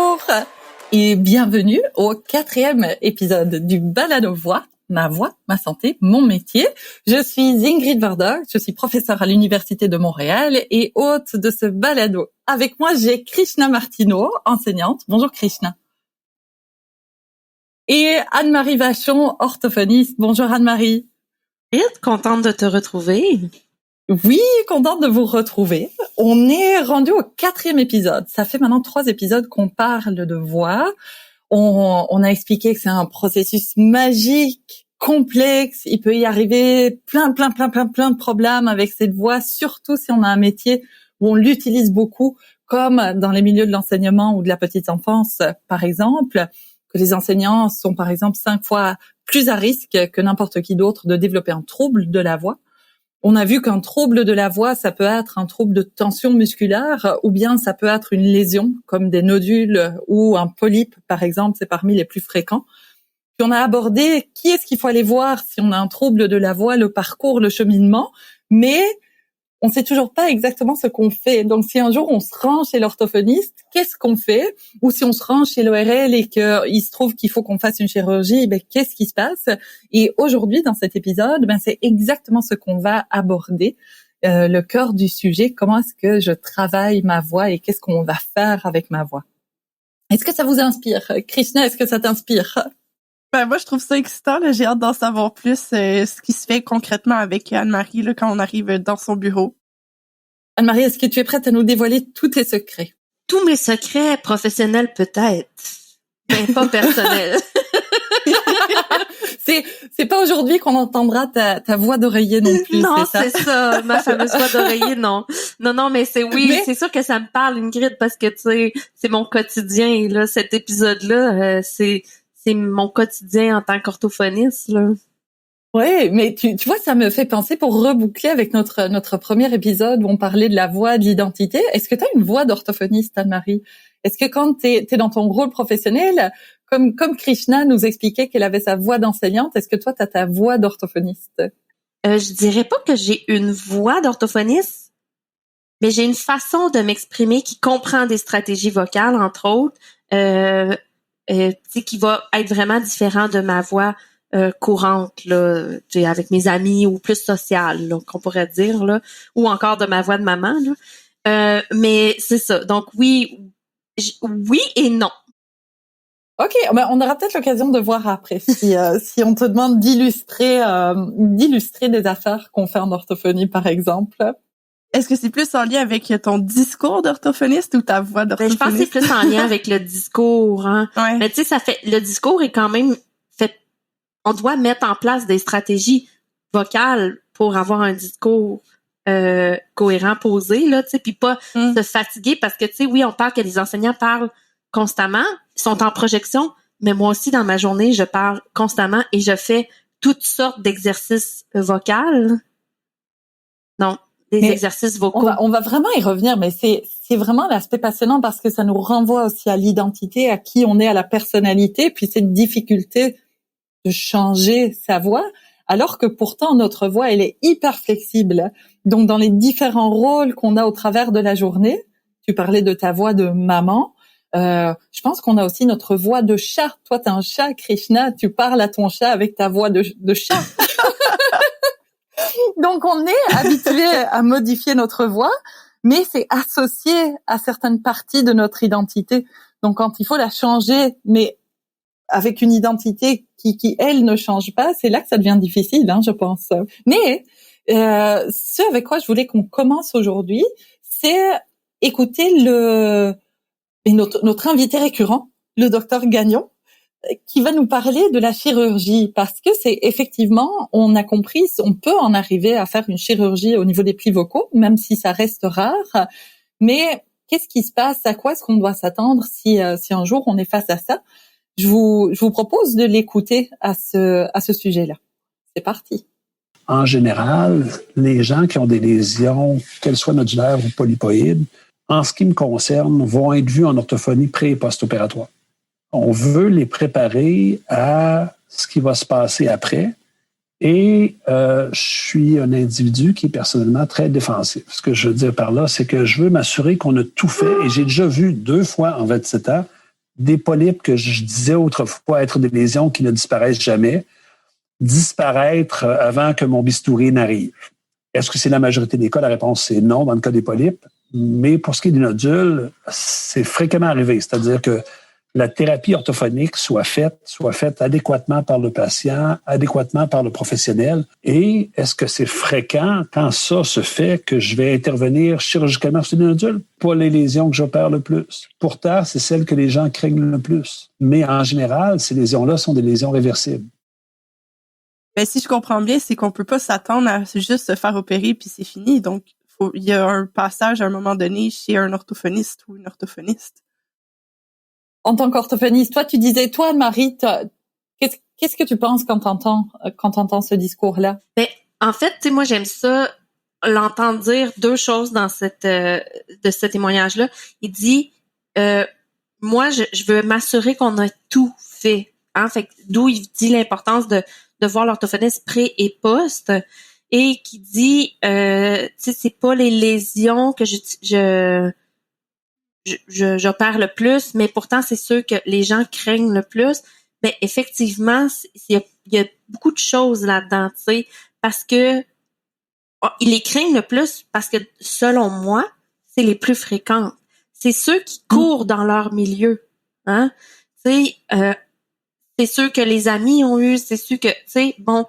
Bonjour et bienvenue au 4e épisode du Balado Voix, ma voix, ma santé, mon métier. Je suis Ingrid Verdog, je suis professeure à l'Université de Montréal et hôte de ce balado. Avec moi, j'ai Krishna Martineau, enseignante. Bonjour Krishna. Et Anne-Marie Vachon, orthophoniste. Bonjour Anne-Marie. Contente de te retrouver. Oui, contente de vous retrouver. On est rendu au 4e épisode. Ça fait maintenant 3 épisodes qu'on parle de voix. On a expliqué que c'est un processus magique, complexe. Il peut y arriver plein de problèmes avec cette voix, surtout si on a un métier où on l'utilise beaucoup, comme dans les milieux de l'enseignement ou de la petite enfance, par exemple, que les enseignants sont, par exemple, 5 fois plus à risque que n'importe qui d'autre de développer un trouble de la voix. On a vu qu'un trouble de la voix, ça peut être un trouble de tension musculaire ou bien ça peut être une lésion comme des nodules ou un polype, par exemple, c'est parmi les plus fréquents. Puis on a abordé qui est-ce qu'il faut aller voir si on a un trouble de la voix, le parcours, le cheminement, mais on sait toujours pas exactement ce qu'on fait. Donc, si un jour on se rend chez l'orthophoniste, qu'est-ce qu'on fait? Ou si on se rend chez l'ORL et qu'il se trouve qu'il faut qu'on fasse une chirurgie, qu'est-ce qui se passe? Et aujourd'hui, dans cet épisode, c'est exactement ce qu'on va aborder, le cœur du sujet. Comment est-ce que je travaille ma voix et qu'est-ce qu'on va faire avec ma voix? Est-ce que ça vous inspire? Krishna, est-ce que ça t'inspire? Moi, je trouve ça excitant. Là. J'ai hâte d'en savoir plus ce qui se fait concrètement avec Anne-Marie là, quand on arrive dans son bureau. Anne-Marie, est-ce que tu es prête à nous dévoiler tous tes secrets? Tous mes secrets professionnels peut-être, mais pas personnels. C'est pas aujourd'hui qu'on entendra ta voix d'oreiller non plus. Non, c'est ça, ma fameuse voix d'oreiller, non. Non, mais c'est c'est sûr que ça me parle, Ingrid, parce que tu sais, c'est mon quotidien là. Cet épisode-là, c'est mon quotidien en tant qu'orthophoniste là. Ouais, mais tu vois, ça me fait penser pour reboucler avec notre premier épisode où on parlait de la voix, de l'identité. Est-ce que tu as une voix d'orthophoniste, Anne-Marie? Est-ce que quand t'es dans ton rôle professionnel, comme Krishna nous expliquait qu'elle avait sa voix d'enseignante, est-ce que toi, t'as ta voix d'orthophoniste? Je dirais pas que j'ai une voix d'orthophoniste, mais j'ai une façon de m'exprimer qui comprend des stratégies vocales, entre autres, qui va être vraiment différent de ma voix courante là, avec mes amis ou plus sociale, là, qu'on pourrait dire là, ou encore de ma voix de maman là. Mais c'est ça. Donc oui et non. OK, on aura peut-être l'occasion de voir après si on te demande d'illustrer des affaires qu'on fait en orthophonie par exemple. Est-ce que c'est plus en lien avec ton discours d'orthophoniste ou ta voix d'orthophoniste? Je pense que c'est plus en lien avec le discours. Hein. Ouais. Mais tu sais, le discours est quand même fait. On doit mettre en place des stratégies vocales pour avoir un discours cohérent, posé, là, tu sais, puis pas se fatiguer parce que, tu sais, oui, on parle que les enseignants parlent constamment, ils sont en projection, mais moi aussi, dans ma journée, je parle constamment et je fais toutes sortes d'exercices vocaux. Donc, exercices vocaux. On va vraiment y revenir, mais c'est vraiment l'aspect passionnant parce que ça nous renvoie aussi à l'identité, à qui on est, à la personnalité, puis cette difficulté de changer sa voix, alors que pourtant notre voix, elle est hyper flexible. Donc dans les différents rôles qu'on a au travers de la journée, tu parlais de ta voix de maman, je pense qu'on a aussi notre voix de chat. Toi, t'as un chat, Krishna, tu parles à ton chat avec ta voix de chat. Donc on est habitué à modifier notre voix, mais c'est associé à certaines parties de notre identité. Donc quand il faut la changer, mais avec une identité qui elle ne change pas, c'est là que ça devient difficile, je pense. Mais ce avec quoi je voulais qu'on commence aujourd'hui, c'est écouter notre invité récurrent, le docteur Gagnon, qui va nous parler de la chirurgie, parce que c'est effectivement, on a compris, on peut en arriver à faire une chirurgie au niveau des plis vocaux, même si ça reste rare. Mais qu'est-ce qui se passe? À quoi est-ce qu'on doit s'attendre si un jour on est face à ça? Je vous propose de l'écouter à ce sujet-là. C'est parti. En général, les gens qui ont des lésions, qu'elles soient nodulaires ou polypoïdes, en ce qui me concerne, vont être vus en orthophonie pré- et post-opératoire. On veut les préparer à ce qui va se passer après. Et je suis un individu qui est personnellement très défensif. Ce que je veux dire par là, c'est que je veux m'assurer qu'on a tout fait. Et j'ai déjà vu 2 fois en 27 ans des polypes que je disais autrefois être des lésions qui ne disparaissent jamais, disparaître avant que mon bistouri n'arrive. Est-ce que c'est la majorité des cas? La réponse, c'est non dans le cas des polypes. Mais pour ce qui est des nodules, c'est fréquemment arrivé. C'est-à-dire que la thérapie orthophonique soit faite adéquatement par le patient, adéquatement par le professionnel. Et est-ce que c'est fréquent quand ça se fait que je vais intervenir chirurgicalement sur les nodules? Pas les lésions que j'opère le plus. Pourtant, c'est celles que les gens craignent le plus. Mais en général, ces lésions-là sont des lésions réversibles. Ben, si je comprends bien, c'est qu'on peut pas s'attendre à juste se faire opérer puis c'est fini. Donc, il y a un passage à un moment donné chez un orthophoniste ou une orthophoniste. En tant qu'orthophoniste, toi, tu disais, toi, Marie, qu'est-ce que tu penses quand t'entends ce discours-là? Ben, en fait, tu sais, moi, j'aime ça, l'entendre dire deux choses dans de ce témoignage-là. Il dit, moi, je veux m'assurer qu'on a tout fait. Hein? Fait d'où il dit l'importance de voir l'orthophoniste pré et post. Et qui dit, tu sais, c'est pas les lésions que j'opère le plus, mais pourtant c'est ceux que les gens craignent le plus. Mais effectivement, il y a beaucoup de choses là-dedans, tu sais, parce que ils les craignent le plus parce que selon moi, c'est les plus fréquentes. C'est ceux qui courent dans leur milieu, hein. Tu sais, c'est ceux que les amis ont eu, c'est ceux que, tu sais, bon.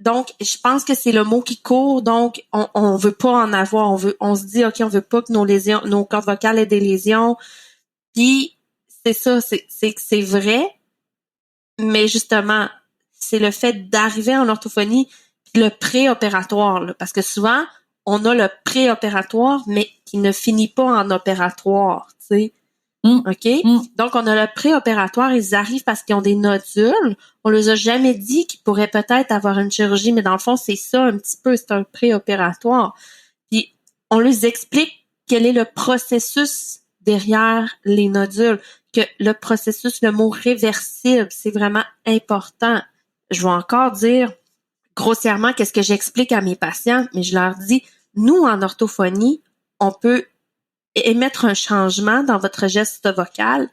Donc, je pense que c'est le mot qui court. Donc, on veut pas en avoir. On se dit, ok, on veut pas que nos cordes vocales aient des lésions. Puis, c'est ça, c'est vrai. Mais justement, c'est le fait d'arriver en orthophonie puis le préopératoire, là, parce que souvent, on a le préopératoire, mais qui ne finit pas en opératoire, tu sais. OK? Donc, on a le préopératoire, ils arrivent parce qu'ils ont des nodules. On leur a jamais dit qu'ils pourraient peut-être avoir une chirurgie, mais dans le fond, c'est ça un petit peu, c'est un préopératoire. Puis, on leur explique quel est le processus derrière les nodules, que le processus, le mot réversible, c'est vraiment important. Je vais encore dire grossièrement qu'est-ce que j'explique à mes patients, mais je leur dis, nous, en orthophonie, on peut émettre un changement dans votre geste vocal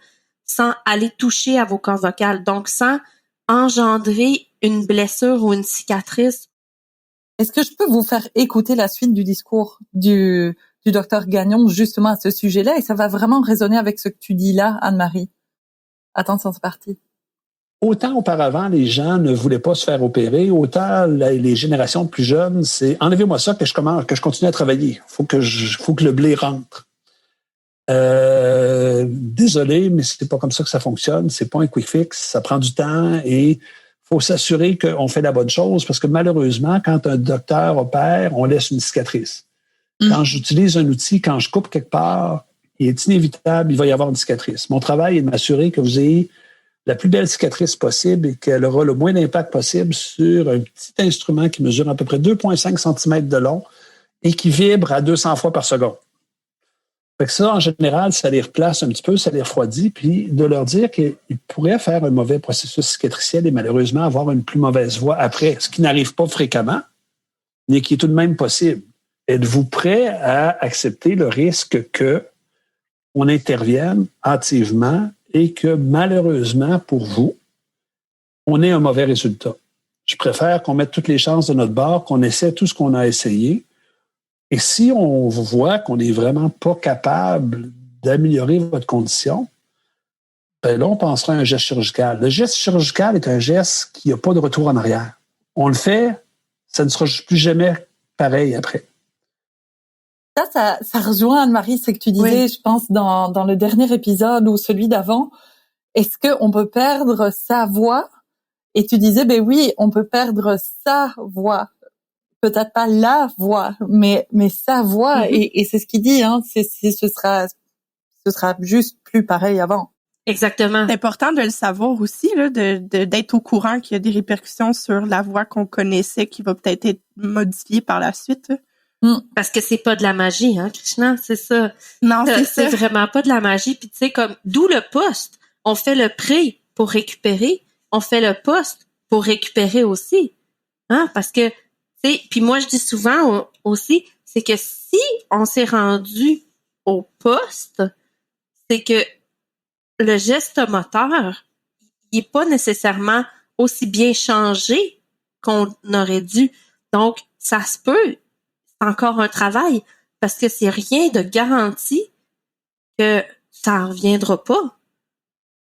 sans aller toucher à vos cordes vocales, donc sans engendrer une blessure ou une cicatrice. Est-ce que je peux vous faire écouter la suite du discours du docteur Gagnon justement à ce sujet-là, et ça va vraiment résonner avec ce que tu dis là, Anne-Marie. Attention, c'est parti. Autant auparavant, les gens ne voulaient pas se faire opérer, autant les générations plus jeunes, c'est enlevez-moi ça que je continue à travailler. Faut que le blé rentre. Désolé, mais c'est pas comme ça que ça fonctionne. C'est pas un quick fix. Ça prend du temps et faut s'assurer qu'on fait la bonne chose parce que malheureusement, quand un docteur opère, on laisse une cicatrice. Quand j'utilise un outil, quand je coupe quelque part, il est inévitable, il va y avoir une cicatrice. Mon travail est de m'assurer que vous ayez la plus belle cicatrice possible et qu'elle aura le moins d'impact possible sur un petit instrument qui mesure à peu près 2,5 cm de long et qui vibre à 200 fois par seconde. Fait que ça, en général, ça les replace un petit peu, ça les refroidit, puis de leur dire qu'ils pourraient faire un mauvais processus cicatriciel et malheureusement avoir une plus mauvaise voix après, ce qui n'arrive pas fréquemment, mais qui est tout de même possible. Êtes-vous prêt à accepter le risque qu'on intervienne hâtivement et que malheureusement pour vous, on ait un mauvais résultat? Je préfère qu'on mette toutes les chances de notre bord, qu'on essaie tout ce qu'on a essayé. Et si on voit qu'on n'est vraiment pas capable d'améliorer votre condition, ben là, on pensera à un geste chirurgical. Le geste chirurgical est un geste qui n'a pas de retour en arrière. On le fait, ça ne sera plus jamais pareil après. Ça rejoint, Anne-Marie, ce que tu disais, oui. Je pense, dans le dernier épisode ou celui d'avant. Est-ce qu'on peut perdre sa voix? Et tu disais, ben oui, on peut perdre sa voix. Peut-être pas la voix, mais sa voix. Mm-hmm. Et c'est ce qu'il dit, hein. Ce sera juste plus pareil avant. Exactement. C'est important de le savoir aussi, là, d'être au courant qu'il y a des répercussions sur la voix qu'on connaissait qui va peut-être être modifiée par la suite. Parce que c'est pas de la magie, hein, Krishna, c'est ça. Non, c'est vraiment pas de la magie. Puis tu sais, comme d'où le poste. On fait le pré pour récupérer, on fait le poste pour récupérer aussi, hein, parce que tu sais. Puis moi je dis souvent aussi, c'est que si on s'est rendu au poste, c'est que le geste moteur, il est pas nécessairement aussi bien changé qu'on aurait dû. Donc, ça se peut, c'est encore un travail, parce que c'est rien de garanti que ça en reviendra pas.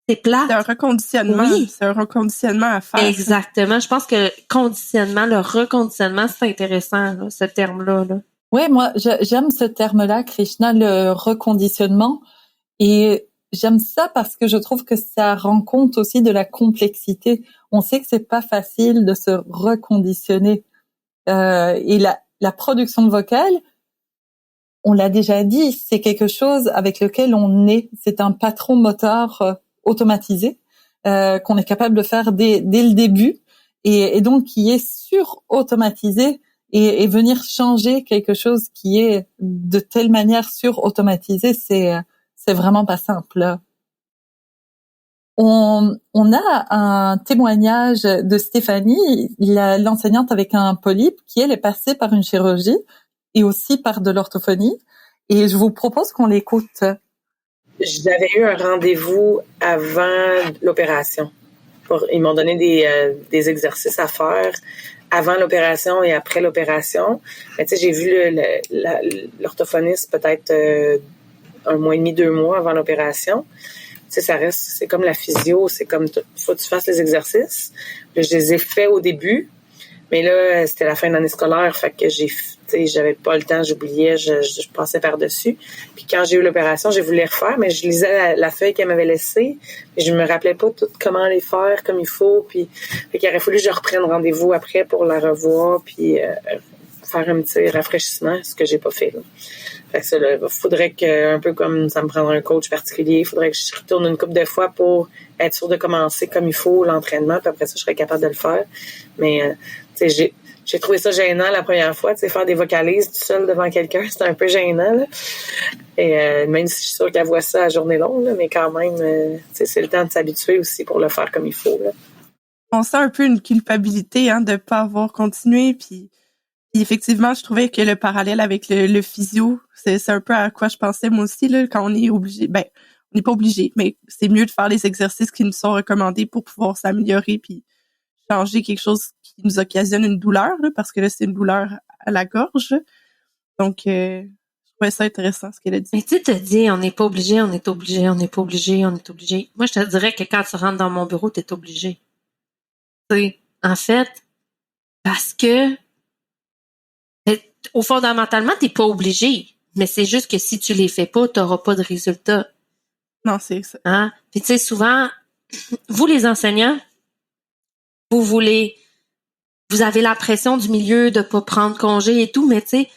C'est plate. C'est un reconditionnement. Oui. C'est un reconditionnement à faire. Exactement. Je pense que le reconditionnement, c'est intéressant, là, ce terme-là. Là. Oui, moi, j'aime ce terme-là, Krishna, le reconditionnement. Et j'aime ça parce que je trouve que ça rend compte aussi de la complexité. On sait que c'est pas facile de se reconditionner. Et la production vocale, on l'a déjà dit, c'est quelque chose avec lequel on est. C'est un patron moteur automatisé qu'on est capable de faire dès le début et donc qui est sur-automatisé et venir changer quelque chose qui est de telle manière sur-automatisé, c'est vraiment pas simple. On a un témoignage de Stéphanie, l'enseignante avec un polype, qui elle est passée par une chirurgie et aussi par de l'orthophonie. Et je vous propose qu'on l'écoute. J'avais eu un rendez-vous avant l'opération. Ils m'ont donné des exercices à faire avant l'opération et après l'opération. Mais tu sais, j'ai vu l'orthophoniste peut-être 1 mois et demi, 2 mois avant l'opération. Tu sais, c'est comme la physio, c'est comme faut que tu fasses les exercices. Là, je les ai faits au début, mais là, c'était la fin de l'année scolaire, fait que j'avais pas le temps, j'oubliais, je passais par-dessus. Puis quand j'ai eu l'opération, j'ai voulu les refaire, mais je lisais la feuille qu'elle m'avait laissée, et je me rappelais pas tout comment les faire comme il faut, puis fait qu'il aurait fallu que je reprenne rendez-vous après pour la revoir, puis faire un petit rafraîchissement, ce que j'ai pas fait, là. Fait que ça, là, faudrait que, un peu comme ça me prendrait un coach particulier, il faudrait que je retourne une couple de fois pour être sûr de commencer comme il faut l'entraînement, puis après ça, je serais capable de le faire. Mais, tu sais, j'ai trouvé ça gênant la première fois, tu sais, faire des vocalises tout seul devant quelqu'un, c'était un peu gênant, là. Et même si je suis sûre qu'elle voit ça à journée longue, là, mais quand même, tu sais, c'est le temps de s'habituer aussi pour le faire comme il faut, là. On sent un peu une culpabilité, de pas avoir continué, puis effectivement, je trouvais que le parallèle avec le physio, c'est un peu à quoi je pensais moi aussi, là, quand on est obligé, on n'est pas obligé, mais c'est mieux de faire les exercices qui nous sont recommandés pour pouvoir s'améliorer puis changer quelque chose qui nous occasionne une douleur, là, parce que là, c'est une douleur à la gorge. Donc, je trouvais ça intéressant, ce qu'elle a dit. Mais tu te dis, on n'est pas obligé, on est obligé, on n'est pas obligé, on est obligé. Moi, je te dirais que quand tu rentres dans mon bureau, t'es obligé. Tu sais, en fait, parce que fondamentalement, t'es pas obligé. Mais c'est juste que si tu les fais pas, t'auras pas de résultat. Non, c'est ça. Hein? Puis tu sais, souvent, vous les enseignants, vous avez la pression du milieu de pas prendre congé et tout, mais tu sais,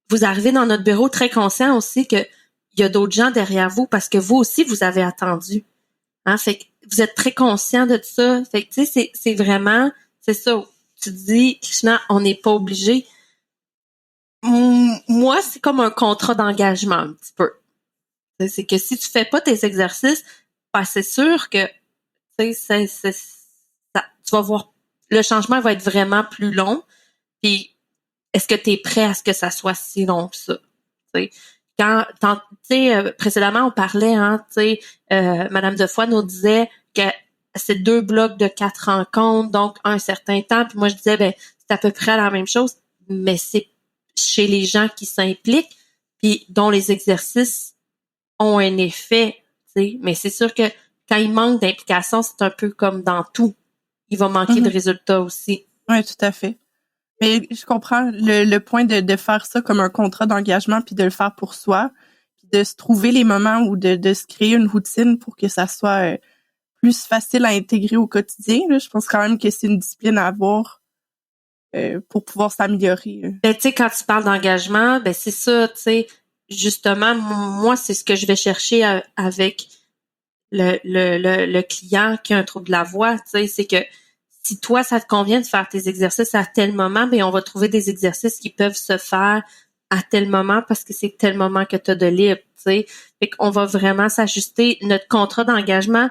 vous arrivez dans notre bureau très conscient aussi que il y a d'autres gens derrière vous parce que vous aussi, vous avez attendu. Hein? Fait que vous êtes très conscient de ça. Fait que tu sais, c'est vraiment, c'est ça. Tu te dis, Krishna, on n'est pas obligé. Moi, c'est comme un contrat d'engagement un petit peu. C'est que si tu fais pas tes exercices, c'est sûr que tu vas voir le changement va être vraiment plus long. Puis est-ce que tu es prêt à ce que ça soit si long que ça? T'sais? Précédemment, on parlait, Madame Defoy nous disait que c'est 2 blocs de 4 rencontres, donc un certain temps. Puis moi, je disais, c'est à peu près la même chose, mais c'est chez les gens qui s'impliquent, puis dont les exercices ont un effet, mais c'est sûr que quand il manque d'implication, c'est un peu comme dans tout. Il va manquer de résultats aussi. Oui, tout à fait. Mais je comprends le point de faire ça comme un contrat d'engagement puis de le faire pour soi, puis de se trouver les moments où de se créer une routine pour que ça soit plus facile à intégrer au quotidien. Là. Je pense quand même que c'est une discipline à avoir pour pouvoir s'améliorer. Tu sais, quand tu parles d'engagement, c'est ça, tu sais, justement, moi, c'est ce que je vais chercher avec le client qui a un trouble de la voix, tu sais, c'est que si toi, ça te convient de faire tes exercices à tel moment, on va trouver des exercices qui peuvent se faire à tel moment parce que c'est tel moment que tu as de libre, tu sais. Fait qu'on va vraiment s'ajuster. Notre contrat d'engagement,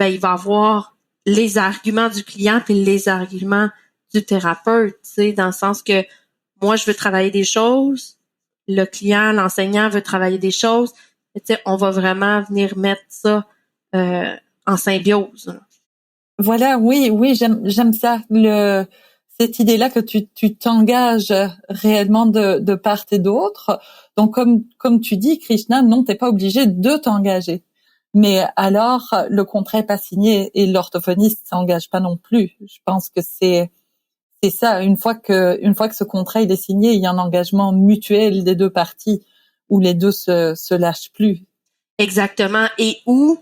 il va avoir les arguments du client puis les arguments du thérapeute, tu sais, dans le sens que moi, je veux travailler des choses, le client, l'enseignant veut travailler des choses, tu sais, on va vraiment venir mettre ça en symbiose. Voilà, oui, j'aime ça. Cette idée-là que tu t'engages réellement de part et d'autre. Donc, comme tu dis, Krishna, non, t'es pas obligé de t'engager. Mais alors, le contrat est pas signé et l'orthophoniste s'engage pas non plus. Je pense que c'est ça. Une fois que ce contrat il est signé, il y a un engagement mutuel des deux parties où les deux se lâchent plus. Exactement. Et où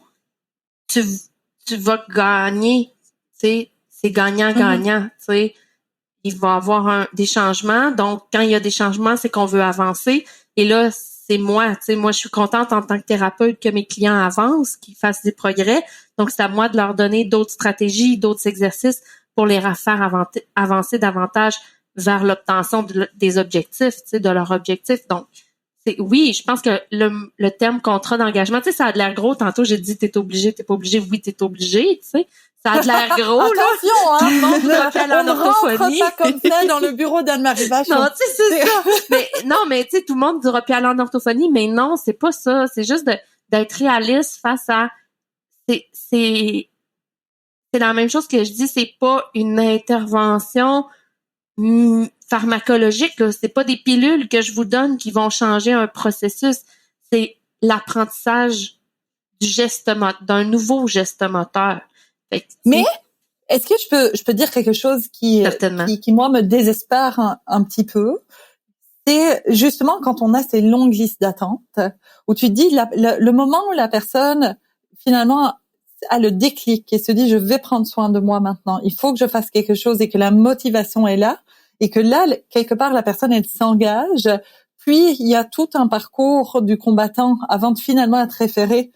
tu vas gagner, tu sais, c'est gagnant-gagnant, tu sais. Il va y avoir des changements. Donc, quand il y a des changements, c'est qu'on veut avancer. Et là, c'est moi, tu sais, moi, je suis contente en tant que thérapeute que mes clients avancent, qu'ils fassent des progrès. Donc, c'est à moi de leur donner d'autres stratégies, d'autres exercices pour les faire avancer davantage vers l'obtention des objectifs, tu sais, de leurs objectifs. Donc, oui, je pense que le terme contrat d'engagement, tu sais, ça a de l'air gros. Tantôt, j'ai dit, t'es obligé, t'es pas obligé. Oui, t'es obligé, tu sais. Ça a de l'air gros, là. Attention, hein. On ne rentre pas comme ça dans le bureau d'Anne-Marie Vachon. Non, tu sais, c'est ça. Mais tu sais, tout le monde dira puis aller en orthophonie, mais non, c'est pas ça. C'est juste d'être réaliste face à, c'est la même chose que je dis, c'est pas une intervention pharmacologique, là. C'est pas des pilules que je vous donne qui vont changer un processus. C'est l'apprentissage d'un nouveau geste moteur. Mais est-ce que je peux dire quelque chose qui moi me désespère un petit peu? C'est justement quand on a ces longues listes d'attente où tu te dis le moment où la personne finalement a le déclic et se dit je vais prendre soin de moi maintenant, il faut que je fasse quelque chose et que la motivation est là et que là quelque part la personne elle s'engage, puis il y a tout un parcours du combattant avant de finalement être référé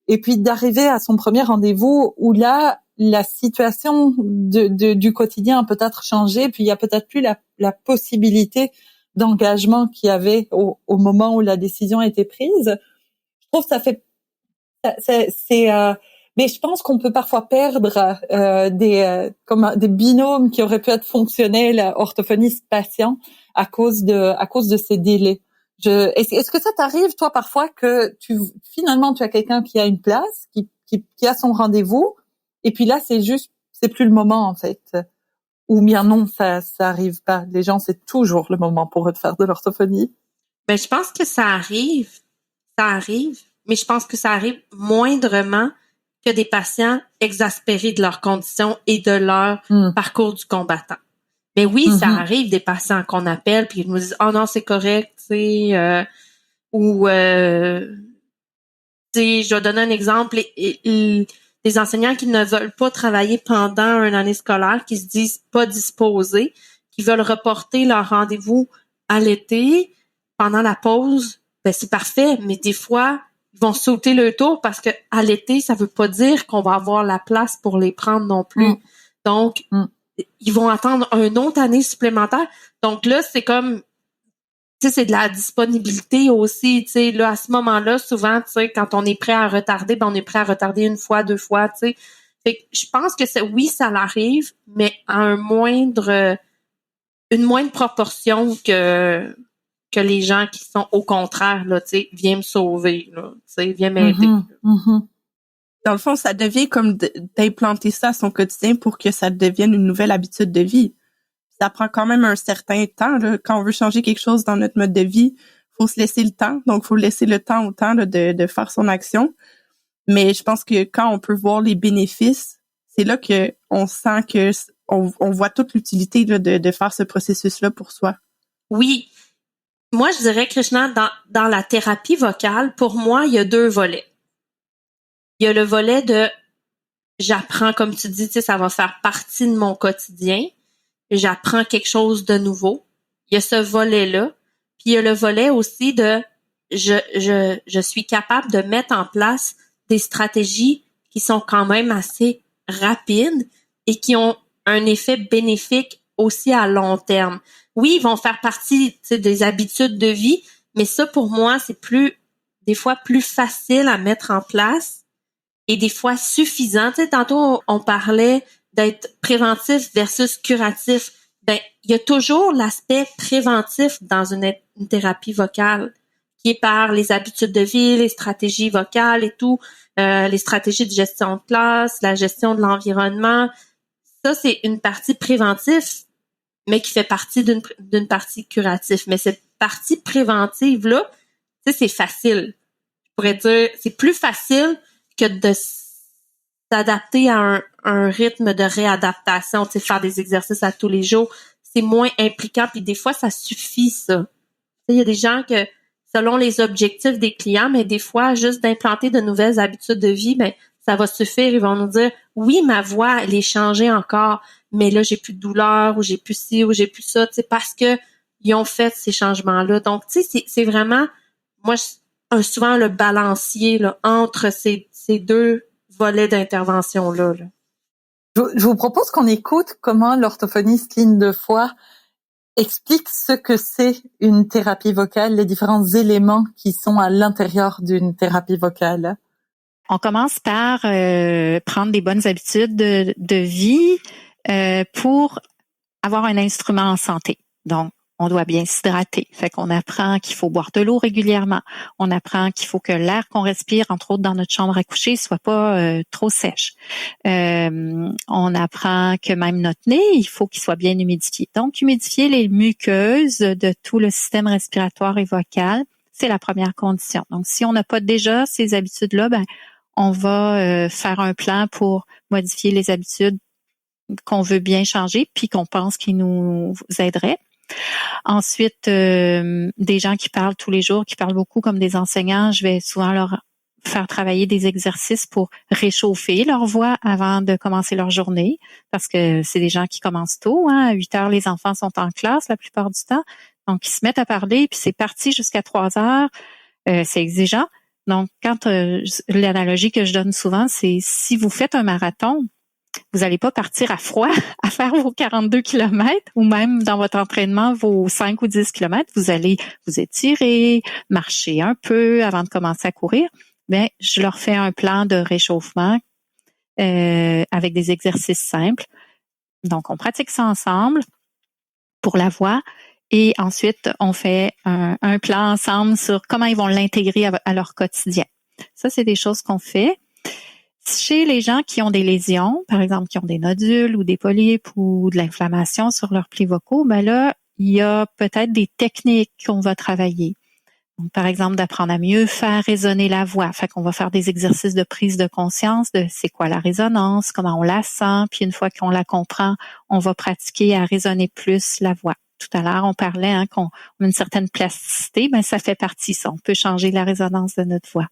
et puis d'arriver à son premier rendez-vous où là la situation du quotidien a peut-être changé, puis il y a peut-être plus la possibilité d'engagement qu'il y avait au moment où la décision a été prise. Je trouve que mais je pense qu'on peut parfois perdre des binômes qui auraient pu être fonctionnels orthophoniste-patient à cause de ces délais. Est-ce que ça t'arrive toi parfois que finalement tu as quelqu'un qui a une place, qui a son rendez-vous et puis là c'est plus le moment en fait. Ou bien non, ça arrive pas. Les gens, c'est toujours le moment pour eux de faire de l'orthophonie. Ben, je pense que ça arrive, mais je pense que ça arrive moindrement que des patients exaspérés de leurs conditions et de leur parcours du combattant. Mais oui, ça arrive des patients qu'on appelle puis ils nous disent oh non c'est correct, tu sais, ou tu sais, je vais donner un exemple. Des enseignants qui ne veulent pas travailler pendant une année scolaire, qui se disent pas disposés, qui veulent reporter leur rendez-vous à l'été pendant la pause, ben c'est parfait, mais des fois, ils vont sauter le tour parce que à l'été, ça veut pas dire qu'on va avoir la place pour les prendre non plus. Donc, ils vont attendre une autre année supplémentaire. Donc là, c'est comme tu sais, c'est de la disponibilité aussi, tu sais, là, à ce moment-là, souvent, tu sais, quand on est prêt à retarder, ben, on est prêt à retarder une fois, deux fois, tu sais. Fait que je pense que oui, ça l'arrive, mais à une moindre proportion que les gens qui sont au contraire, là, tu sais, viens me sauver, là, tu sais, viens m'aider. Dans le fond, ça devient comme d'implanter ça à son quotidien pour que ça devienne une nouvelle habitude de vie. Ça prend quand même un certain temps, là. Quand on veut changer quelque chose dans notre mode de vie, faut se laisser le temps. Donc, faut laisser le temps au temps là, de faire son action. Mais je pense que quand on peut voir les bénéfices, c'est là que on sent que on voit toute l'utilité là, de faire ce processus-là pour soi. Oui. Moi, je dirais, Krishna, dans la thérapie vocale, pour moi, il y a deux volets. Il y a le volet de j'apprends, comme tu dis, tu sais, ça va faire partie de mon quotidien. J'apprends quelque chose de nouveau. Il y a ce volet-là. Puis il y a le volet aussi de je suis capable de mettre en place des stratégies qui sont quand même assez rapides et qui ont un effet bénéfique aussi à long terme. Oui, ils vont faire partie des habitudes de vie, mais ça, pour moi, c'est des fois plus facile à mettre en place et des fois suffisant. Tu sais, tantôt, on parlait d'être préventif versus curatif. Ben, il y a toujours l'aspect préventif dans une thérapie vocale qui est par les habitudes de vie, les stratégies vocales et tout, les stratégies de gestion de classe, la gestion de l'environnement. Ça, c'est une partie préventive, mais qui fait partie d'une partie curative. Mais cette partie préventive-là, tu sais, c'est facile. Je pourrais dire, c'est plus facile que de s'adapter à un rythme de réadaptation, tu sais, faire des exercices à tous les jours. C'est moins impliquant, puis des fois, ça suffit, ça. Tu sais, il y a des gens que, selon les objectifs des clients, mais des fois, juste d'implanter de nouvelles habitudes de vie, ben, ça va suffire. Ils vont nous dire, oui, ma voix, elle est changée encore, mais là, j'ai plus de douleur, ou j'ai plus ci, ou j'ai plus ça, tu sais, parce que ils ont fait ces changements-là. Donc, tu sais, c'est vraiment, moi, souvent le balancier, là, entre ces deux volets d'intervention-là, là. Je vous propose qu'on écoute comment l'orthophoniste Lynne Defoy explique ce que c'est une thérapie vocale, les différents éléments qui sont à l'intérieur d'une thérapie vocale. On commence par prendre des bonnes habitudes de vie pour avoir un instrument en santé. Donc, on doit bien s'hydrater. Fait qu'on apprend qu'il faut boire de l'eau régulièrement. On apprend qu'il faut que l'air qu'on respire, entre autres dans notre chambre à coucher, soit pas trop sèche. On apprend que même notre nez, il faut qu'il soit bien humidifié. Donc, humidifier les muqueuses de tout le système respiratoire et vocal, c'est la première condition. Donc, si on n'a pas déjà ces habitudes-là, ben, on va faire un plan pour modifier les habitudes qu'on veut bien changer puis qu'on pense qu'ils nous aideraient. Ensuite, des gens qui parlent tous les jours, qui parlent beaucoup comme des enseignants, je vais souvent leur faire travailler des exercices pour réchauffer leur voix avant de commencer leur journée, parce que c'est des gens qui commencent tôt. Hein, à 8 heures, les enfants sont en classe la plupart du temps. Donc, ils se mettent à parler, puis c'est parti jusqu'à 3 heures. C'est exigeant. Donc, quand l'analogie que je donne souvent, c'est si vous faites un marathon, vous n'allez pas partir à froid à faire vos 42 kilomètres ou même dans votre entraînement vos 5 ou 10 kilomètres. Vous allez vous étirer, marcher un peu avant de commencer à courir. Bien, je leur fais un plan de réchauffement avec des exercices simples. Donc, on pratique ça ensemble pour la voix. Et ensuite, on fait un plan ensemble sur comment ils vont l'intégrer à leur quotidien. Ça, c'est des choses qu'on fait. Chez les gens qui ont des lésions, par exemple, qui ont des nodules ou des polypes ou de l'inflammation sur leurs plis vocaux, ben là, il y a peut-être des techniques qu'on va travailler. Donc, par exemple, d'apprendre à mieux faire résonner la voix. Fait qu'on va faire des exercices de prise de conscience de c'est quoi la résonance, comment on la sent, puis une fois qu'on la comprend, on va pratiquer à résonner plus la voix. Tout à l'heure, on parlait qu'on a une certaine plasticité, ben ça fait partie ça. On peut changer la résonance de notre voix.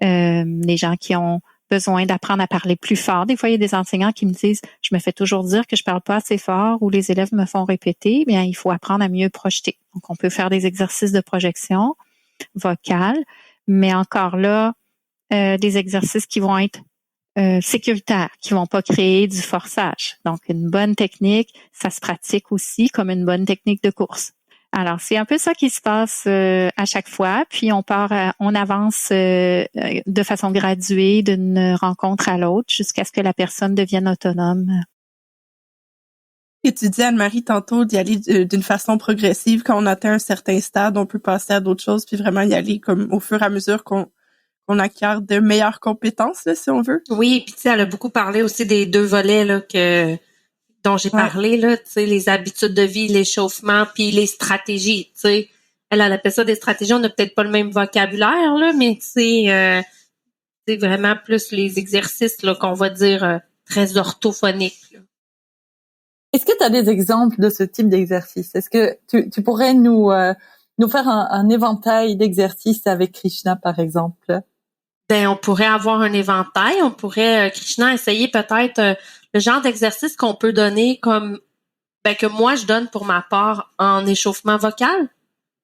Les gens qui ont besoin d'apprendre à parler plus fort. Des fois, il y a des enseignants qui me disent, je me fais toujours dire que je parle pas assez fort ou les élèves me font répéter. Bien, il faut apprendre à mieux projeter. Donc, on peut faire des exercices de projection vocale, mais encore là, des exercices qui vont être sécuritaires, qui vont pas créer du forçage. Donc, une bonne technique, ça se pratique aussi comme une bonne technique de course. Alors, c'est un peu ça qui se passe à chaque fois. Puis, on avance de façon graduée d'une rencontre à l'autre jusqu'à ce que la personne devienne autonome. Et tu dis, Anne-Marie, tantôt, d'y aller d'une façon progressive. Quand on atteint un certain stade, on peut passer à d'autres choses, puis vraiment y aller comme au fur et à mesure qu'on acquiert de meilleures compétences, là, si on veut. Oui, puis tu sais, elle a beaucoup parlé aussi des deux volets là dont j'ai parlé, là, tu sais, les habitudes de vie, l'échauffement, puis les stratégies, tu sais. Elle appelle ça des stratégies, on n'a peut-être pas le même vocabulaire, là, mais tu sais, c'est vraiment plus les exercices, là, qu'on va dire très orthophoniques, là. Est-ce que tu as des exemples de ce type d'exercice? Est-ce que tu pourrais nous faire un éventail d'exercices avec Krishna, par exemple? Ben, on pourrait avoir un éventail, on pourrait, Krishna, essayer peut-être le genre d'exercice qu'on peut donner comme que moi je donne pour ma part en échauffement vocal,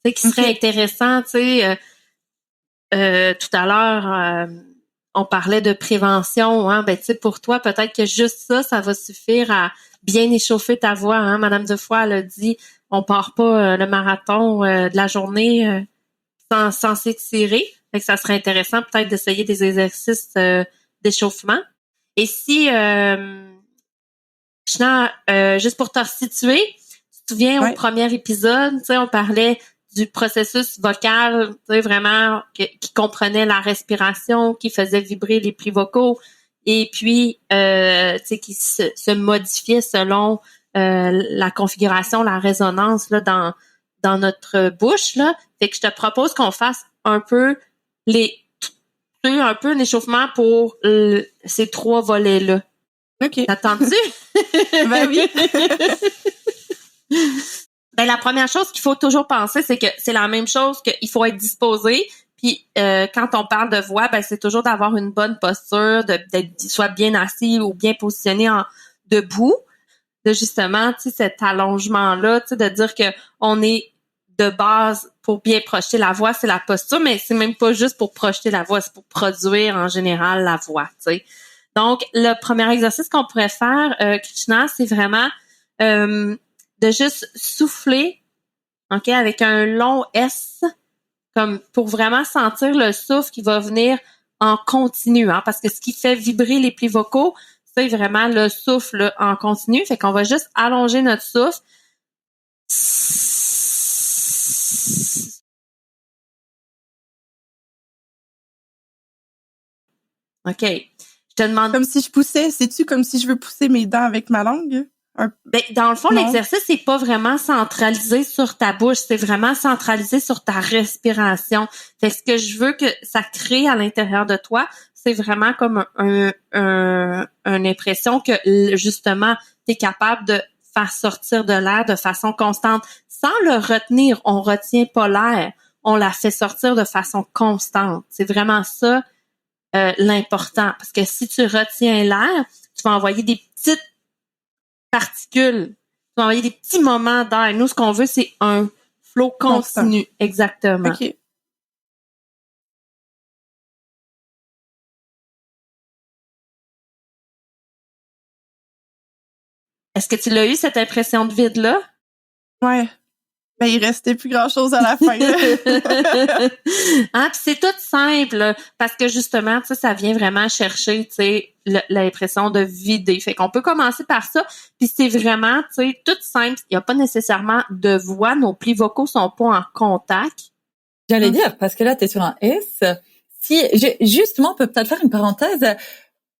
tu sais, qui serait intéressant, tu sais. Tout à l'heure, on parlait de prévention, hein. Ben, tu sais, pour toi, peut-être que juste ça va suffire à bien échauffer ta voix, hein. Madame Defoy, elle a dit, on part pas le marathon de la journée sans s'étirer. Fait que ça serait intéressant peut-être d'essayer des exercices d'échauffement. Et si Krishna, juste pour te resituer, tu te souviens au premier épisode, tu sais, on parlait du processus vocal, tu sais, vraiment qui comprenait la respiration, qui faisait vibrer les plis vocaux, et puis tu sais, qui se modifiait selon la configuration, la résonance là dans notre bouche là. Fait que je te propose qu'on fasse un peu un peu un échauffement pour ces 3 volets là. OK. T'attends-tu? Ben oui. Ben, la première chose qu'il faut toujours penser, c'est que c'est la même chose qu'il faut être disposé. Puis quand on parle de voix, ben c'est toujours d'avoir une bonne posture, d'être soit bien assis ou bien positionné debout, de justement, tu sais, cet allongement-là, tu sais, de dire que on est de base pour bien projeter la voix, c'est la posture, mais c'est même pas juste pour projeter la voix, c'est pour produire en général la voix, tu sais. Donc, le premier exercice qu'on pourrait faire, Krishna, c'est vraiment de juste souffler, OK, avec un long S, comme pour vraiment sentir le souffle qui va venir en continu, hein, parce que ce qui fait vibrer les plis vocaux, c'est vraiment le souffle en continu. Fait qu'on va juste allonger notre souffle. OK. Je te demande... Comme si je poussais, sais-tu comme si je veux pousser mes dents avec ma langue? Ben, dans le fond, l'exercice, c'est pas vraiment centralisé sur ta bouche, c'est vraiment centralisé sur ta respiration. Fait que ce que je veux que ça crée à l'intérieur de toi, c'est vraiment comme une impression que, justement, tu es capable de faire sortir de l'air de façon constante. Sans le retenir, on retient pas l'air, on la fait sortir de façon constante. C'est vraiment ça l'important. Parce que si tu retiens l'air, tu vas envoyer des petites particules. Tu vas envoyer des petits moments d'air. Nous, ce qu'on veut, c'est un flow continu. Constant. Exactement. OK. Est-ce que tu l'as eu, cette impression de vide-là? Ouais. Ben, il restait plus grand-chose à la fin. Hein, puis c'est tout simple, parce que justement, tu sais, ça vient vraiment chercher, tu sais, l'impression de vider. Fait qu'on peut commencer par ça, puis c'est vraiment, tu sais, tout simple. Il n'y a pas nécessairement de voix, nos plis vocaux sont pas en contact. J'allais dire, parce que là, tu es sur un S. Justement, on peut peut-être faire une parenthèse,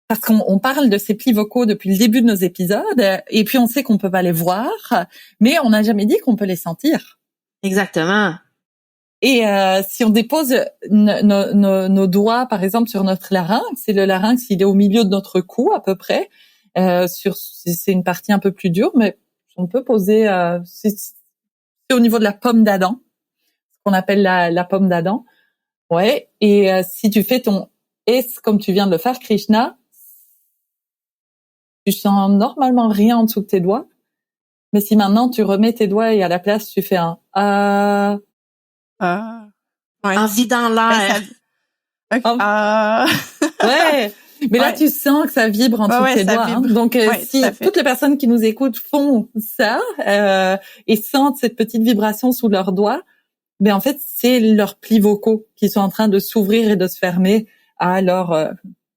parce qu'on parle de ces plis vocaux depuis le début de nos épisodes, et puis on sait qu'on peut pas les voir, mais on n'a jamais dit qu'on peut les sentir. Exactement. Et si on dépose nos doigts, par exemple, sur notre larynx, et le larynx, il est au milieu de notre cou à peu près, c'est une partie un peu plus dure, mais on peut poser, c'est au niveau de la pomme d'Adam, ce qu'on appelle la pomme d'Adam. Ouais. Et si tu fais ton S comme tu viens de le faire, Krishna, tu sens normalement rien en dessous de tes doigts. Mais si maintenant tu remets tes doigts et à la place tu fais un Ouais. En vidant l'air. Ouais. Mais là, tu sens que ça vibre en dessous de tes doigts. Hein. Donc, si toutes les personnes qui nous écoutent font ça et sentent cette petite vibration sous leurs doigts, ben en fait, c'est leurs plis vocaux qui sont en train de s'ouvrir et de se fermer à leur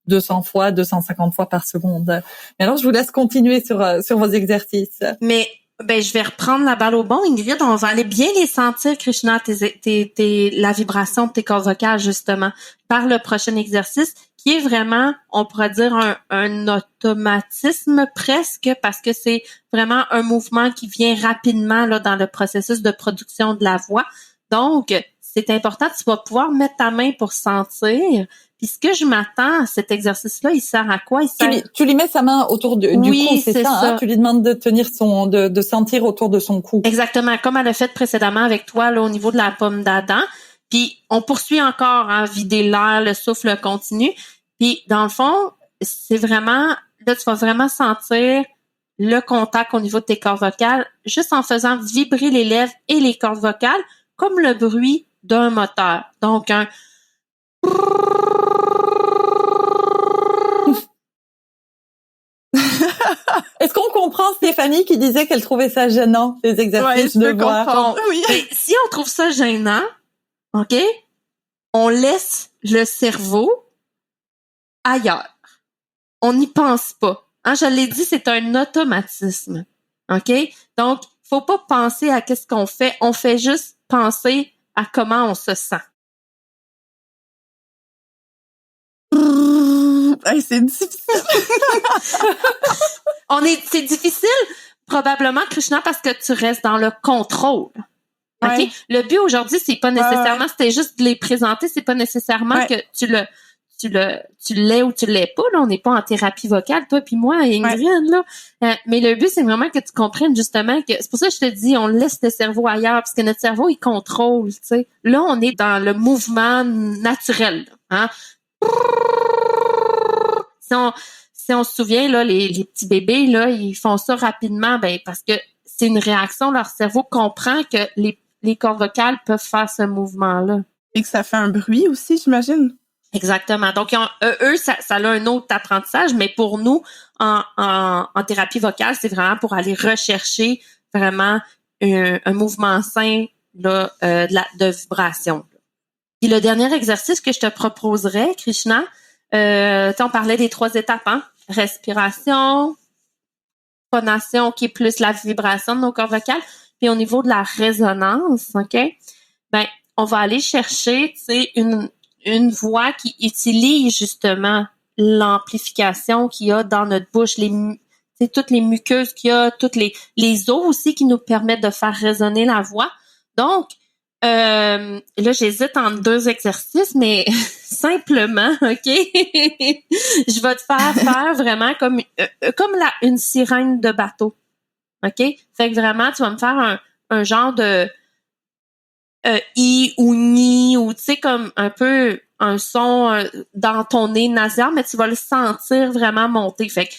200 fois, 250 fois par seconde. Mais alors, je vous laisse continuer sur vos exercices. Mais je vais reprendre la balle au bon, Ingrid. On va aller bien les sentir, Krishna, la vibration de tes cordes vocales, justement, par le prochain exercice, qui est vraiment, on pourrait dire, un automatisme presque, parce que c'est vraiment un mouvement qui vient rapidement là dans le processus de production de la voix. Donc, c'est important, tu vas pouvoir mettre ta main pour sentir. Puis ce que je m'attends à cet exercice-là, il sert à quoi? Tu lui mets sa main autour du cou, c'est ça. Hein? Tu lui demandes de tenir de sentir autour de son cou. Exactement, comme elle a fait précédemment avec toi là au niveau de la pomme d'Adam. Puis on poursuit encore à vider l'air, le souffle continue. Puis dans le fond, c'est vraiment là tu vas vraiment sentir le contact au niveau de tes cordes vocales, juste en faisant vibrer les lèvres et les cordes vocales comme le bruit d'un moteur. Donc un Est-ce qu'on comprend Stéphanie qui disait qu'elle trouvait ça gênant, les exercices de voix? Bon, oui. Si on trouve ça gênant, OK, on laisse le cerveau ailleurs. On n'y pense pas. Hein, je l'ai dit, c'est un automatisme. OK? Donc, faut pas penser à qu'est-ce qu'on fait, on fait juste penser à comment on se sent. Hey, c'est difficile. C'est difficile, probablement, Krishna, parce que tu restes dans le contrôle. OK? Ouais. Le but aujourd'hui, c'est pas nécessairement, c'était juste de les présenter, c'est pas nécessairement que tu l'aies ou tu l'aies pas, là. On n'est pas en thérapie vocale, toi puis moi, Ingrid, là. Mais le but, c'est vraiment que tu comprennes justement que, c'est pour ça que je te dis, on laisse le cerveau ailleurs, parce que notre cerveau, il contrôle, tu sais. Là, on est dans le mouvement naturel, hein. Si on se souvient, là, les petits bébés, là, ils font ça rapidement, parce que c'est une réaction, leur cerveau comprend que les cordes vocales peuvent faire ce mouvement-là. Et que ça fait un bruit aussi, j'imagine. Exactement. Donc, eux, ça a un autre apprentissage, mais pour nous, en thérapie vocale, c'est vraiment pour aller rechercher vraiment un mouvement sain là, de vibration. Puis le dernier exercice que je te proposerais, Krishna, on parlait des 3 étapes, hein? Respiration, phonation, qui est plus la vibration de nos cordes vocales. Puis au niveau de la résonance, OK? On va aller chercher, tu sais, une voix qui utilise justement l'amplification qu'il y a dans notre bouche, toutes les muqueuses qu'il y a, toutes les os aussi qui nous permettent de faire résonner la voix. Donc, là, j'hésite entre 2 exercices, mais simplement, OK? Je vais te faire vraiment comme une sirène de bateau. OK? Fait que vraiment, tu vas me faire un genre de i ou ni, ou tu sais, comme un peu un son dans ton nez nasal, mais tu vas le sentir vraiment monter. Fait que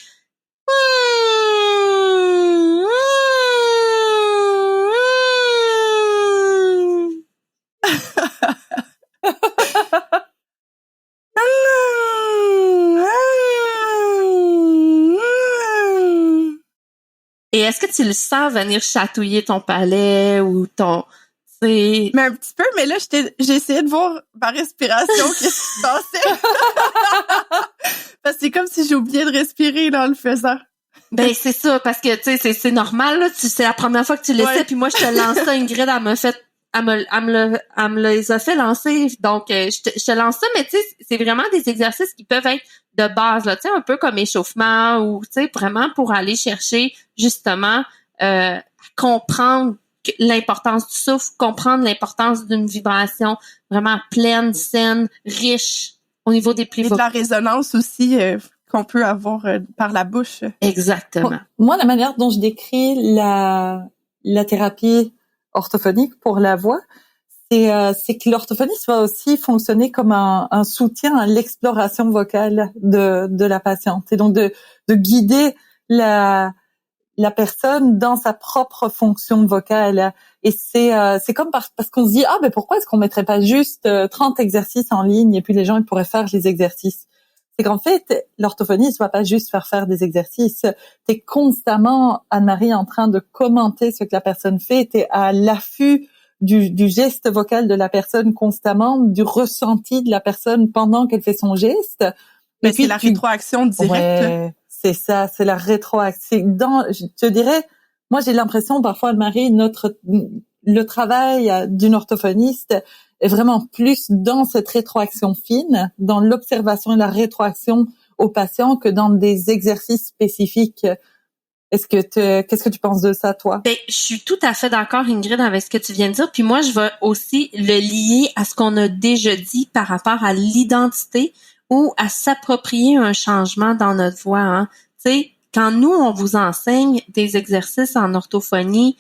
Et est-ce que tu le sens venir chatouiller ton palais ou ton... Mais un petit peu, mais là, j'ai essayé de voir ma respiration, qu'est-ce qui se passait. Parce que c'est comme si j'ai oublié de respirer dans le faisant. C'est ça, parce que, tu sais, c'est normal, là. C'est la première fois que tu l'essaies, puis moi, je te lance ça, Ingrid, elle me les a fait lancer. Donc, je te lance ça, mais tu sais, c'est vraiment des exercices qui peuvent être de base, là, tu sais, un peu comme échauffement ou, tu sais, vraiment pour aller chercher, justement, comprendre l'importance du souffle, comprendre l'importance d'une vibration vraiment pleine, saine, riche au niveau des plis vocaux. Et de la résonance aussi qu'on peut avoir par la bouche. Exactement. Moi, la manière dont je décris la thérapie orthophonique pour la voix, c'est que l'orthophoniste va aussi fonctionner comme un soutien à l'exploration vocale de la patiente. Et donc de guider la personne dans sa propre fonction vocale. Et c'est comme parce qu'on se dit, pourquoi est-ce qu'on mettrait pas juste 30 exercices en ligne et puis les gens ils pourraient faire les exercices? C'est qu'en fait, l'orthophoniste va pas juste faire des exercices. T'es constamment, Anne-Marie, en train de commenter ce que la personne fait. T'es à l'affût du geste vocal de la personne constamment, du ressenti de la personne pendant qu'elle fait son geste. Mais c'est la rétroaction directe. Ouais, c'est ça, c'est la rétroaction. Je te dirais, moi j'ai l'impression parfois, Anne-Marie, le travail d'une orthophoniste est vraiment plus dans cette rétroaction fine, dans l'observation et la rétroaction aux patients que dans des exercices spécifiques. Qu'est-ce que tu penses de ça, toi? Je suis tout à fait d'accord, Ingrid, avec ce que tu viens de dire. Puis moi, je vais aussi le lier à ce qu'on a déjà dit par rapport à l'identité ou à s'approprier un changement dans notre voix. Hein. Tu sais, quand nous, on vous enseigne des exercices en orthophonie,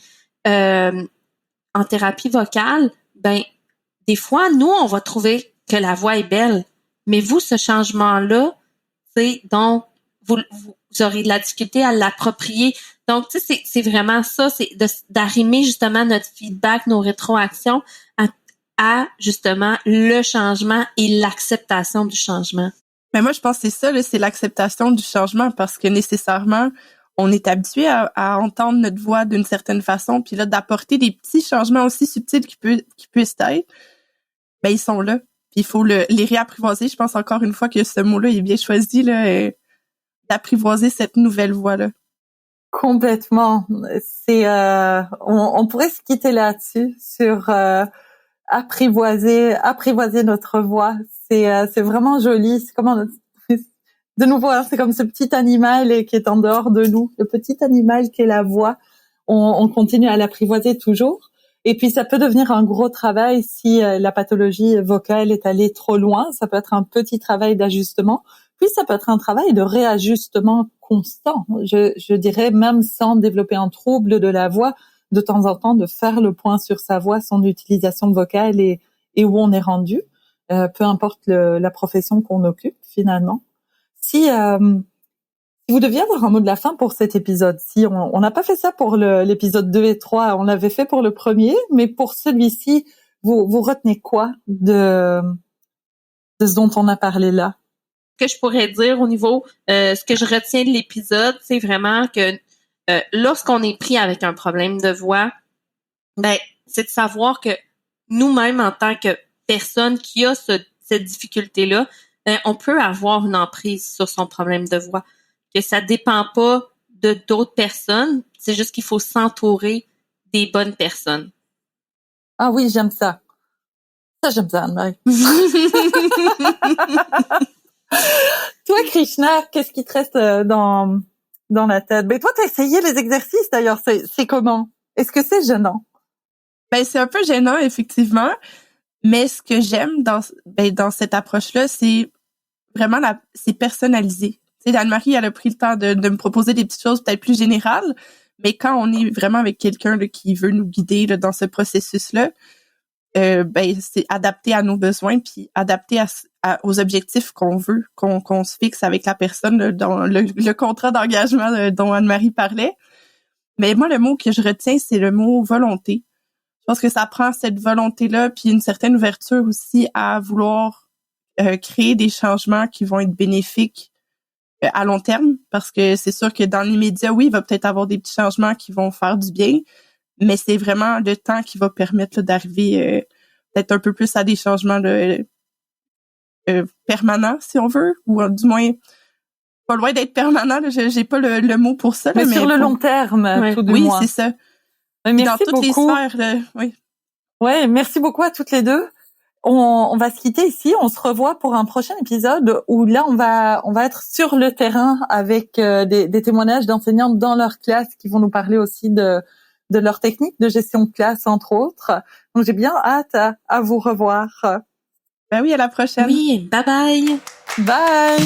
en thérapie vocale, des fois, nous, on va trouver que la voix est belle. Mais vous, ce changement-là, c'est donc vous aurez de la difficulté à l'approprier. Donc, tu sais, c'est vraiment ça, c'est d'arrimer justement notre feedback, nos rétroactions à justement le changement et l'acceptation du changement. Mais moi, je pense que c'est ça, là, c'est l'acceptation du changement parce que nécessairement, on est habitué à entendre notre voix d'une certaine façon, puis là, d'apporter des petits changements aussi subtils qui puissent être, ils sont là. Puis il faut les réapprivoiser. Je pense encore une fois que ce mot-là est bien choisi, là, d'apprivoiser cette nouvelle voix-là. Complètement. C'est, on pourrait se quitter là-dessus sur apprivoiser notre voix. C'est vraiment joli. C'est comme de nouveau, hein, c'est comme ce petit animal qui est en dehors de nous, le petit animal qui est la voix. On continue à l'apprivoiser toujours. Et puis ça peut devenir un gros travail si la pathologie vocale est allée trop loin. Ça peut être un petit travail d'ajustement. Puis ça peut être un travail de réajustement constant. Je dirais même sans développer un trouble de la voix, de temps en temps de faire le point sur sa voix, son utilisation vocale et où on est rendu, peu importe la profession qu'on occupe finalement. Si vous deviez avoir un mot de la fin pour cet épisode, si on n'a pas fait ça pour l'épisode 2 et 3, on l'avait fait pour le premier, mais pour celui-ci, vous retenez quoi de ce dont on a parlé là? Ce que je pourrais dire au niveau, ce que je retiens de l'épisode, c'est vraiment que lorsqu'on est pris avec un problème de voix, ben c'est de savoir que nous-mêmes, en tant que personne qui a cette difficulté-là, on peut avoir une emprise sur son problème de voix. Que ça dépend pas de d'autres personnes, c'est juste qu'il faut s'entourer des bonnes personnes. Ah oui, j'aime ça. Ça, j'aime ça, Anne-Marie. Toi, Krishna, qu'est-ce qui te reste dans la tête? Ben toi, t'as essayé les exercices d'ailleurs. C'est comment? Est-ce que c'est gênant? Ben c'est un peu gênant effectivement, mais ce que j'aime dans cette approche-là, c'est vraiment c'est personnalisé. Tu sais, Anne-Marie, elle a pris le temps de me proposer des petites choses peut-être plus générales, mais quand on est vraiment avec quelqu'un là, qui veut nous guider là, dans ce processus-là, c'est adapté à nos besoins puis adapté aux objectifs qu'on veut, qu'on se fixe avec la personne là, dans le contrat d'engagement dont Anne-Marie parlait. Mais moi, le mot que je retiens, c'est le mot volonté. Je pense que ça prend cette volonté-là puis une certaine ouverture aussi à vouloir créer des changements qui vont être bénéfiques à long terme, parce que c'est sûr que dans l'immédiat, oui, il va peut-être avoir des petits changements qui vont faire du bien, mais c'est vraiment le temps qui va permettre là, d'arriver peut-être un peu plus à des changements permanents, si on veut, ou du moins pas loin d'être permanent. Là, j'ai pas le mot pour ça. Mais sur le long terme, tout de oui, moins. c'est ça. Merci dans toutes beaucoup. Les sphères, là, oui. Ouais, merci beaucoup à toutes les deux. On va se quitter ici. On se revoit pour un prochain épisode où là, on va être sur le terrain avec des témoignages d'enseignantes dans leur classe qui vont nous parler aussi de leur technique de gestion de classe, entre autres. Donc, j'ai bien hâte à vous revoir. Ben oui, à la prochaine. Oui, bye bye. Bye.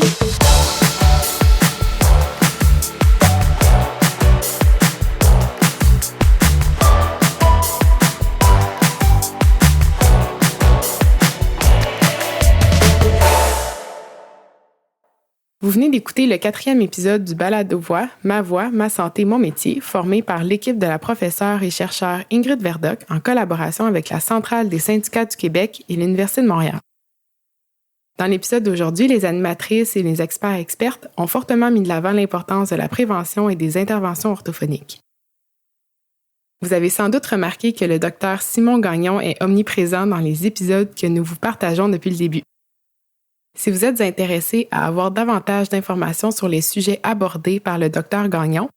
Vous venez d'écouter le 4e épisode du Balado Voix, Ma voix, ma santé, mon métier, formé par l'équipe de la professeure et chercheure Ingrid Verdoc en collaboration avec la Centrale des syndicats du Québec et l'Université de Montréal. Dans l'épisode d'aujourd'hui, les animatrices et les experts-expertes ont fortement mis de l'avant l'importance de la prévention et des interventions orthophoniques. Vous avez sans doute remarqué que le Dr Simon Gagnon est omniprésent dans les épisodes que nous vous partageons depuis le début. Si vous êtes intéressé à avoir davantage d'informations sur les sujets abordés par le Dr Gagnon,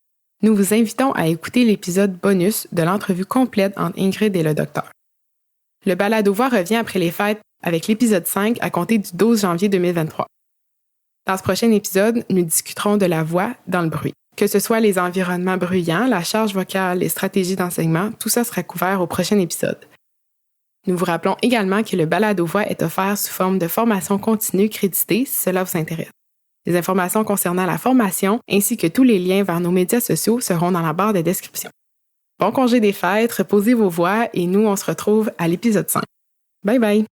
nous vous invitons à écouter l'épisode bonus de l'entrevue complète entre Ingrid et le docteur. Le Balado Voix revient après les fêtes avec l'épisode 5 à compter du 12 janvier 2023. Dans ce prochain épisode, nous discuterons de la voix dans le bruit. Que ce soit les environnements bruyants, la charge vocale, les stratégies d'enseignement, tout ça sera couvert au prochain épisode. Nous vous rappelons également que le Balado Voix est offert sous forme de formation continue créditée si cela vous intéresse. Les informations concernant la formation ainsi que tous les liens vers nos médias sociaux seront dans la barre de description. Bon congé des fêtes, reposez vos voix et nous, on se retrouve à l'épisode 5. Bye bye!